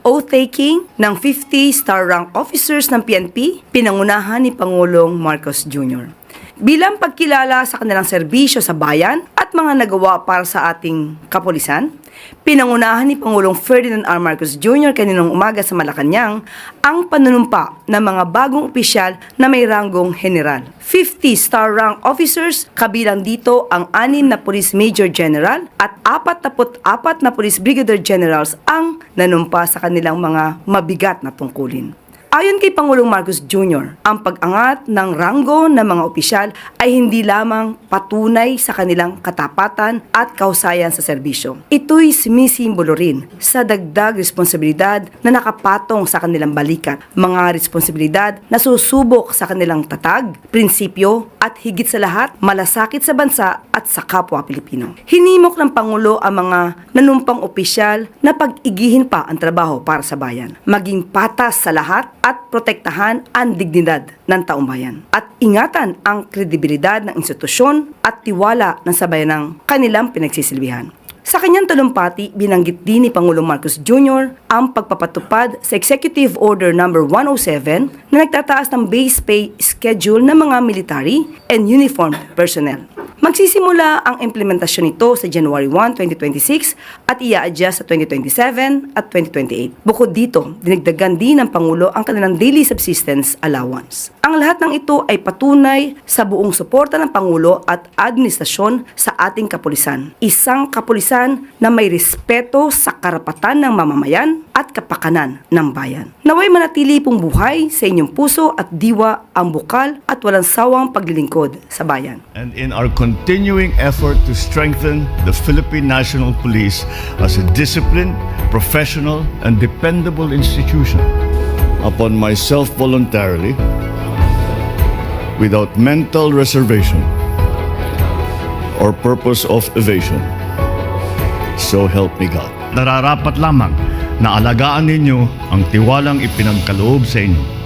oath-taking ng 50 star rank officers ng PNP, pinangunahan ni Pangulong Marcos Jr. Bilang pagkilala sa kanilang serbisyo sa bayan at mga nagawa para sa ating kapulisan, pinangunahan ni Pangulong Ferdinand R. Marcos Jr. kaninang umaga sa Malacanang ang panunumpa ng mga bagong opisyal na may ranggong general. 50 star rank officers, kabilang dito ang 6 na Police Major General at 44 na Police Brigadier Generals ang nanumpa sa kanilang mga mabigat na tungkulin. Ayon kay Pangulong Marcos Jr., ang pag-angat ng ranggo ng mga opisyal ay hindi lamang patunay sa kanilang katapatan at kahusayan sa serbisyo. Ito'y sumisimbolo rin sa dagdag responsibilidad na nakapatong sa kanilang balikat, mga responsibilidad na susubok sa kanilang tatag, prinsipyo at higit sa lahat, malasakit sa bansa at sa kapwa Pilipino. Hinimok ng Pangulo ang mga nanumpang opisyal na pag-igihin pa ang trabaho para sa bayan, maging patas sa lahat at protektahan ang dignidad ng taumbayan at ingatan ang kredibilidad ng institusyon at tiwala ng sabayan ng kanilang pinagsisilbihan. Sa kanyang talumpati, binanggit din ni Pangulong Marcos Jr. ang pagpapatupad sa Executive Order No. 107 na nagtataas ng base pay schedule ng mga military and uniformed personnel. Magsisimula ang implementasyon nito sa January 1, 2026 at i-adjust sa 2027 at 2028. Bukod dito, dinagdagan din ng Pangulo ang kanilang daily subsistence allowance. Ang lahat ng ito ay patunay sa buong suporta ng Pangulo at administrasyon sa ating kapulisan. Isang kapulisan na may respeto sa karapatan ng mamamayan at kapakanan ng bayan. Naway manatili pong buhay sa inyong puso at diwa ang bukal at walang sawang paglilingkod sa bayan. And in our continuing effort to strengthen the Philippine National Police as a disciplined, professional, and dependable institution, upon myself voluntarily, without mental reservation or purpose of evasion, so help me God. Nararapat lamang na alagaan ninyo ang tiwalang ipinagkaloob sa inyo